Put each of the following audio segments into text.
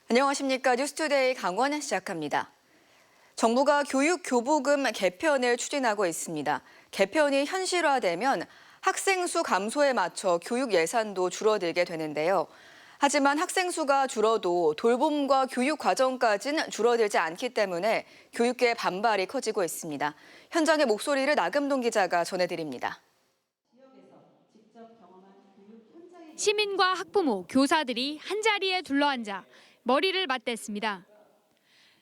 안녕하십니까. 뉴스투데이 강원 시작합니다. 정부가 교육교부금 개편을 추진하고 있습니다. 개편이 현실화되면 학생 수 감소에 맞춰 교육 예산도 줄어들게 되는데요. 하지만 학생 수가 줄어도 돌봄과 교육 과정까지는 줄어들지 않기 때문에 교육계의 반발이 커지고 있습니다. 현장의 목소리를 나금동 기자가 전해드립니다. 시민과 학부모, 교사들이 한자리에 둘러앉아 머리를 맞댔습니다.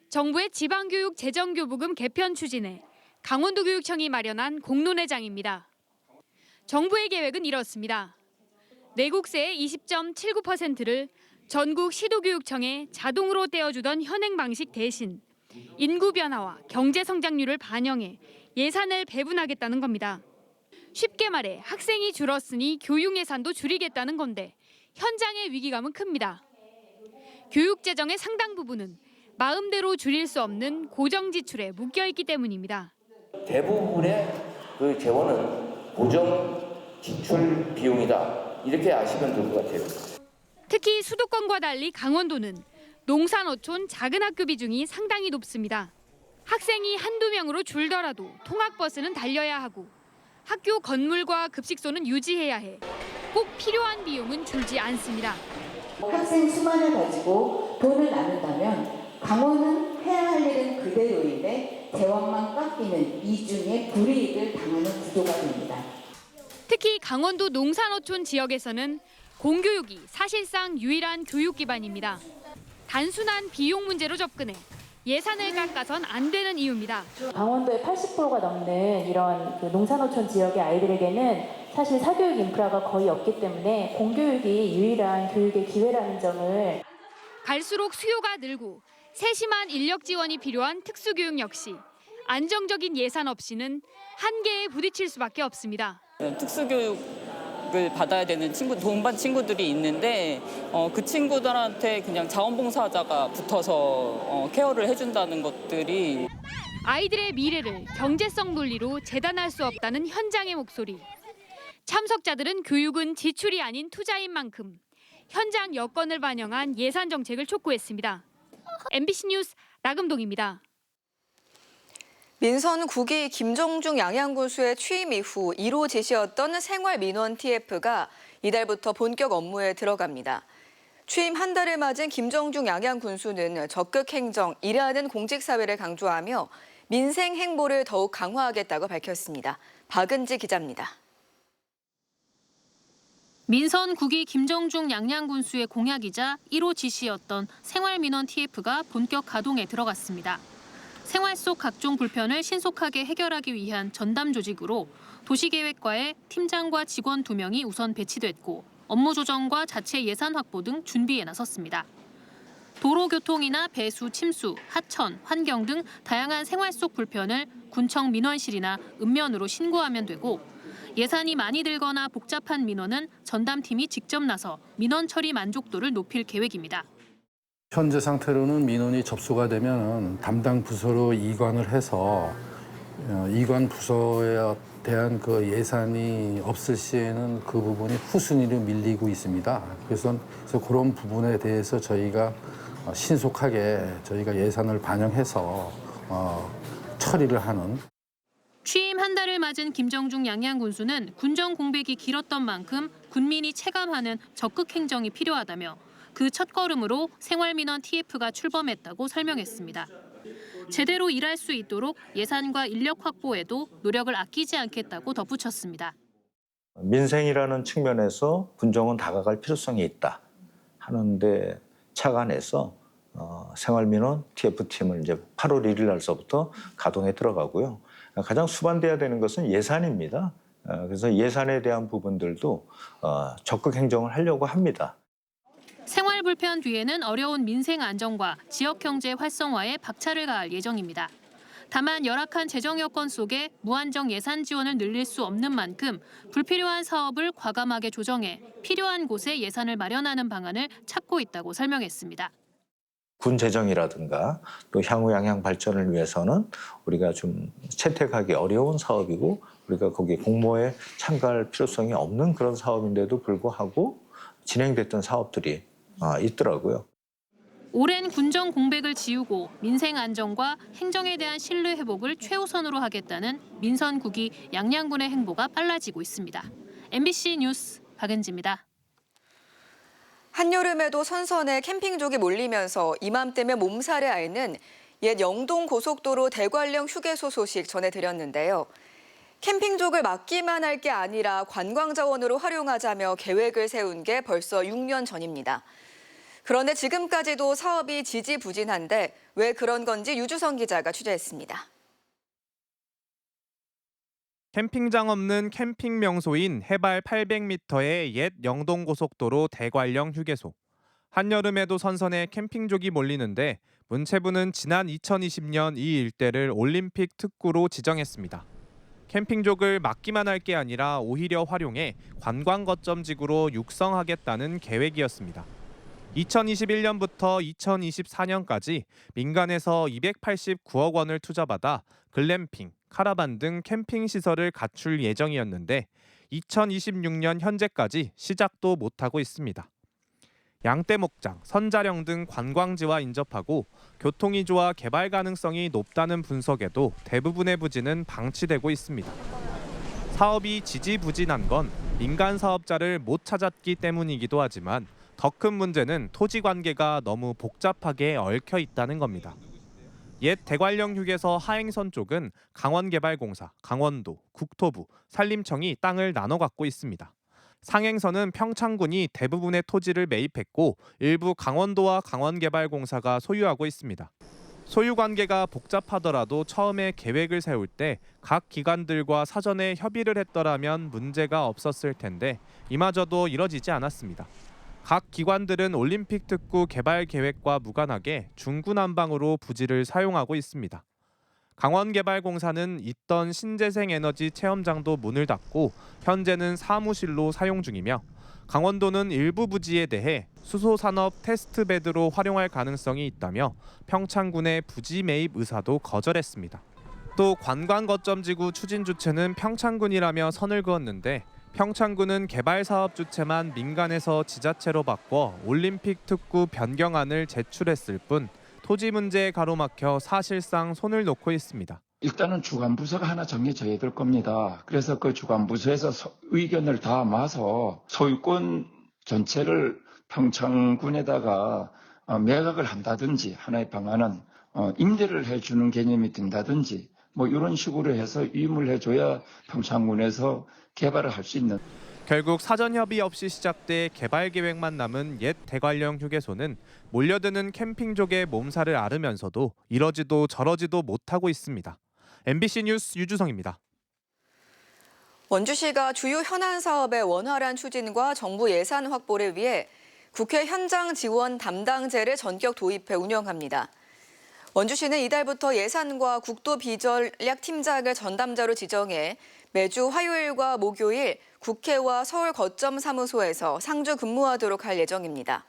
정부의 지방교육 재정교부금 개편 추진에 강원도교육청이 마련한 공론회장입니다. 정부의 계획은 이렇습니다. 내국세의 20.79%를 전국 시도교육청에 자동으로 떼어주던 현행 방식 대신 인구 변화와 경제 성장률을 반영해 예산을 배분하겠다는 겁니다. 쉽게 말해 학생이 줄었으니 교육 예산도 줄이겠다는 건데 현장의 위기감은 큽니다. 교육 재정의 상당 부분은 마음대로 줄일 수 없는 고정 지출에 묶여 있기 때문입니다. 대부분의 그 재원은 고정 지출 비용이다. 이렇게 아시면 될 것 같아요. 특히 수도권과 달리 강원도는 농산어촌 작은 학교 비중이 상당히 높습니다. 학생이 한두 명으로 줄더라도 통학버스는 달려야 하고 학교 건물과 급식소는 유지해야 해 꼭 필요한 비용은 줄지 않습니다. 학생 수만을 가지고 돈을 나눈다면 강원은 해야 할 일은 그대로인데 재원만 깎이는 이중의 불이익을 당하는 구도가 됩니다. 특히 강원도 농산어촌 지역에서는 공교육이 사실상 유일한 교육 기반입니다. 단순한 비용 문제로 접근해 예산을 깎아선 안 되는 이유입니다. 강원도의 80%가 넘는 이런 농산어촌 지역의 아이들에게는 사실 사교육 인프라가 거의 없기 때문에 공교육이 유일한 교육의 기회라는 점을 갈수록 수요가 늘고 세심한 인력 지원이 필요한 특수교육 역시 안정적인 예산 없이는 한계에 부딪힐 수밖에 없습니다. 특수교육을 받아야 되는 도움받은 친구들이 있는데 그 친구들한테 그냥 자원봉사자가 붙어서 케어를 해준다는 것들이 아이들의 미래를 경제성 논리로 재단할 수 없다는 현장의 목소리. 참석자들은 교육은 지출이 아닌 투자인 만큼 현장 여건을 반영한 예산 정책을 촉구했습니다. MBC 뉴스 나금동입니다. 민선 9기 김정중 양양군수의 취임 이후 1호 지시였던 생활민원 TF가 이달부터 본격 업무에 들어갑니다. 취임 한 달을 맞은 김정중 양양군수는 적극 행정, 일하는 공직사회를 강조하며 민생 행보를 더욱 강화하겠다고 밝혔습니다. 박은지 기자입니다. 민선 9기 김정중 양양군수의 공약이자 1호 지시였던 생활민원 TF가 본격 가동에 들어갔습니다. 생활 속 각종 불편을 신속하게 해결하기 위한 전담 조직으로 도시계획과에 팀장과 직원 2명이 우선 배치됐고 업무 조정과 자체 예산 확보 등 준비에 나섰습니다. 도로교통이나 배수, 침수, 하천, 환경 등 다양한 생활 속 불편을 군청 민원실이나 읍면으로 신고하면 되고 예산이 많이 들거나 복잡한 민원은 전담팀이 직접 나서 민원 처리 만족도를 높일 계획입니다. 현재 상태로는 민원이 접수가 되면 담당 부서로 이관을 해서 이관 부서에 대한 그 예산이 없을 시에는 그 부분이 후순위로 밀리고 있습니다. 그래서 그런 부분에 대해서 저희가 신속하게 저희가 예산을 반영해서 처리를 하는. 취임 한 달을 맞은 김정중 양양군수는 군정 공백이 길었던 만큼 군민이 체감하는 적극 행정이 필요하다며 그 첫걸음으로 생활민원 TF가 출범했다고 설명했습니다. 제대로 일할 수 있도록 예산과 인력 확보에도 노력을 아끼지 않겠다고 덧붙였습니다. 민생이라는 측면에서 군정은 다가갈 필요성이 있다 하는데 착안해서 생활민원 TF팀을 이제 8월 1일 날서부터 가동에 들어가고요. 가장 수반돼야 되는 것은 예산입니다. 그래서 예산에 대한 부분들도 적극 행정을 하려고 합니다. 생활 불편 뒤에는 어려운 민생 안정과 지역 경제 활성화에 박차를 가할 예정입니다. 다만 열악한 재정 여건 속에 무한정 예산 지원을 늘릴 수 없는 만큼 불필요한 사업을 과감하게 조정해 필요한 곳에 예산을 마련하는 방안을 찾고 있다고 설명했습니다. 군 재정이라든가 또 향후 양양 발전을 위해서는 우리가 좀 채택하기 어려운 사업이고 우리가 거기에 공모에 참가할 필요성이 없는 그런 사업인데도 불구하고 진행됐던 사업들이 있더라고요. 오랜 군정 공백을 지우고 민생 안정과 행정에 대한 신뢰 회복을 최우선으로 하겠다는 민선 국이 양양군의 행보가 빨라지고 있습니다. MBC 뉴스 박은지입니다. 한여름에도 선선에 캠핑족이 몰리면서 이맘때면 몸살에 앓는 옛 영동 고속도로 대관령 휴게소 소식 전해드렸는데요. 캠핑족을 맡기만 할 게 아니라 관광자원으로 활용하자며 계획을 세운 게 벌써 6년 전입니다. 그런데 지금까지도 사업이 지지부진한데 왜 그런 건지 유주성 기자가 취재했습니다. 캠핑장 없는 캠핑 명소인 해발 800m의 옛 영동고속도로 대관령 휴게소. 한여름에도 선선에 캠핑족이 몰리는데 문체부는 지난 2020년 이 일대를 올림픽 특구로 지정했습니다. 캠핑족을 맡기만 할 게 아니라 오히려 활용해 관광 거점지구로 육성하겠다는 계획이었습니다. 2021년부터 2024년까지 민간에서 289억 원을 투자받아 글램핑, 카라반 등 캠핑 시설을 갖출 예정이었는데 2026년 현재까지 시작도 못하고 있습니다. 양떼목장, 선자령 등 관광지와 인접하고 교통이 좋아 개발 가능성이 높다는 분석에도 대부분의 부지는 방치되고 있습니다. 사업이 지지부진한 건 민간 사업자를 못 찾았기 때문이기도 하지만 더 큰 문제는 토지 관계가 너무 복잡하게 얽혀 있다는 겁니다. 옛 대관령 휴게소 하행선 쪽은 강원개발공사, 강원도, 국토부, 산림청이 땅을 나눠 갖고 있습니다. 상행선은 평창군이 대부분의 토지를 매입했고 일부 강원도와 강원개발공사가 소유하고 있습니다. 소유 관계가 복잡하더라도 처음에 계획을 세울 때 각 기관들과 사전에 협의를 했더라면 문제가 없었을 텐데 이마저도 이뤄지지 않았습니다. 각 기관들은 올림픽 특구 개발 계획과 무관하게 중구난방으로 부지를 사용하고 있습니다. 강원개발공사는 있던 신재생에너지 체험장도 문을 닫고 현재는 사무실로 사용 중이며 강원도는 일부 부지에 대해 수소산업 테스트베드로 활용할 가능성이 있다며 평창군의 부지 매입 의사도 거절했습니다. 또 관광거점지구 추진 주체는 평창군이라며 선을 그었는데 평창군은 개발 사업 주체만 민간에서 지자체로 바꿔 올림픽 특구 변경안을 제출했을 뿐 토지 문제에 가로막혀 사실상 손을 놓고 있습니다. 일단은 주관 부서가 하나 정해져야 될 겁니다. 그래서 그 주관 부서에서 의견을 담아서 소유권 전체를 평창군에다가 매각을 한다든지 하나의 방안은 임대를 해주는 개념이 된다든지 뭐 이런 식으로 해서 위임을 해줘야 평창군에서 개발을 할 수 있는. 결국 사전 협의 없이 시작돼 개발 계획만 남은 옛 대관령 휴게소는 몰려드는 캠핑족의 몸살을 앓으면서도 이러지도 저러지도 못하고 있습니다. MBC 뉴스 유주성입니다. 원주시가 주요 현안 사업의 원활한 추진과 정부 예산 확보를 위해 국회 현장 지원 담당제를 전격 도입해 운영합니다. 원주시는 이달부터 예산과 국도 비전략 팀장을 전담자로 지정해 매주 화요일과 목요일 국회와 서울 거점 사무소에서 상주 근무하도록 할 예정입니다.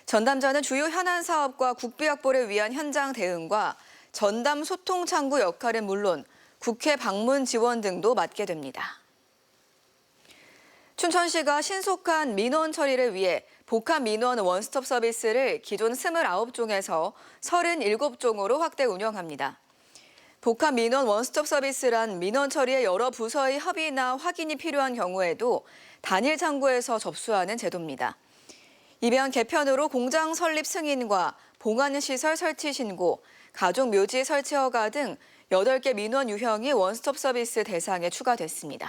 전담자는 주요 현안 사업과 국비 확보를 위한 현장 대응과 전담 소통 창구 역할은 물론 국회 방문 지원 등도 맡게 됩니다. 춘천시가 신속한 민원 처리를 위해 복합 민원 원스톱 서비스를 기존 29종에서 37종으로 확대 운영합니다. 복합 민원 원스톱 서비스란 민원 처리에 여러 부서의 협의나 확인이 필요한 경우에도 단일 창구에서 접수하는 제도입니다. 이번 개편으로 공장 설립 승인과 봉안시설 설치 신고, 가족묘지 설치 허가 등 8개 민원 유형이 원스톱 서비스 대상에 추가됐습니다.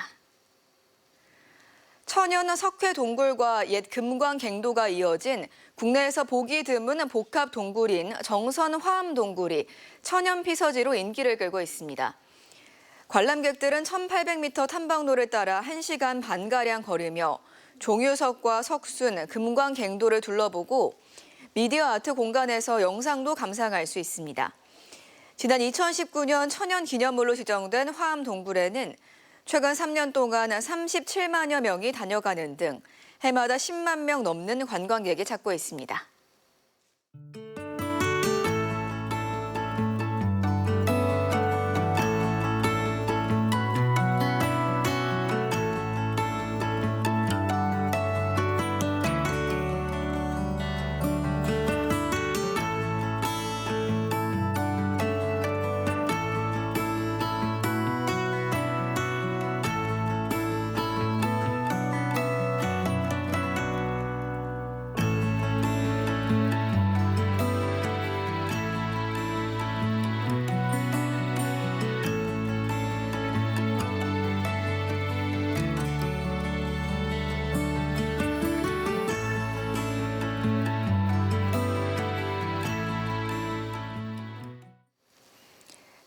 천연 석회 동굴과 옛 금광 갱도가 이어진 국내에서 보기 드문 복합 동굴인 정선 화암 동굴이 천연 피서지로 인기를 끌고 있습니다. 관람객들은 1,800m 탐방로를 따라 1시간 반가량 걸으며 종유석과 석순, 금광 갱도를 둘러보고 미디어 아트 공간에서 영상도 감상할 수 있습니다. 지난 2019년 천연기념물로 지정된 화암 동굴에는 최근 3년 동안 37만여 명이 다녀가는 등 해마다 10만 명 넘는 관광객이 찾고 있습니다.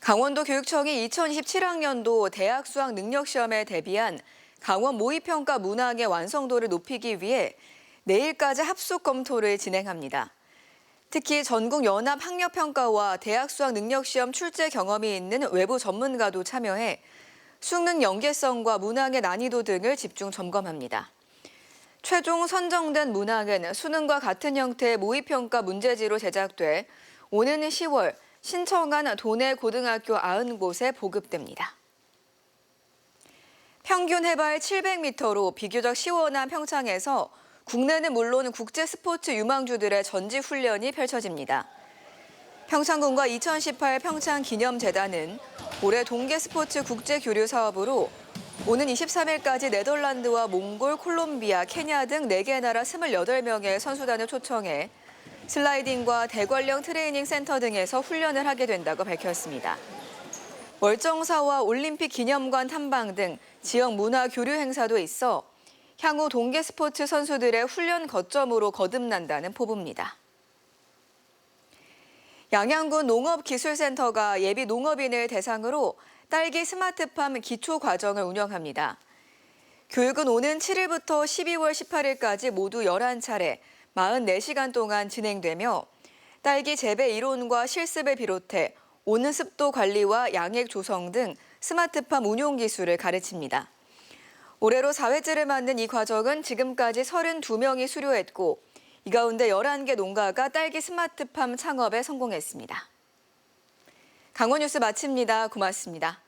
강원도 교육청이 2027학년도 대학 수학 능력 시험에 대비한 강원 모의평가 문항의 완성도를 높이기 위해 내일까지 합숙 검토를 진행합니다. 특히 전국 연합 학력평가와 대학 수학 능력 시험 출제 경험이 있는 외부 전문가도 참여해 수능 연계성과 문항의 난이도 등을 집중 점검합니다. 최종 선정된 문항은 수능과 같은 형태의 모의평가 문제지로 제작돼 오는 10월 신청한 도내 고등학교 90곳에 보급됩니다. 평균 해발 700m로 비교적 시원한 평창에서 국내는 물론 국제 스포츠 유망주들의 전지 훈련이 펼쳐집니다. 평창군과 2018 평창기념재단은 올해 동계 스포츠 국제 교류 사업으로 오는 23일까지 네덜란드와 몽골, 콜롬비아, 케냐 등 4개 나라 28명의 선수단을 초청해 슬라이딩과 대관령 트레이닝 센터 등에서 훈련을 하게 된다고 밝혔습니다. 월정사와 올림픽 기념관 탐방 등 지역 문화 교류 행사도 있어 향후 동계 스포츠 선수들의 훈련 거점으로 거듭난다는 포부입니다. 양양군 농업기술센터가 예비 농업인을 대상으로 딸기 스마트팜 기초 과정을 운영합니다. 교육은 오는 7일부터 12월 18일까지 모두 11차례 44시간 동안 진행되며 딸기 재배 이론과 실습을 비롯해 온습도 관리와 양액 조성 등 스마트팜 운용 기술을 가르칩니다. 올해로 4회째를 맞는 이 과정은 지금까지 32명이 수료했고 이 가운데 11개 농가가 딸기 스마트팜 창업에 성공했습니다. 강원 뉴스 마칩니다. 고맙습니다.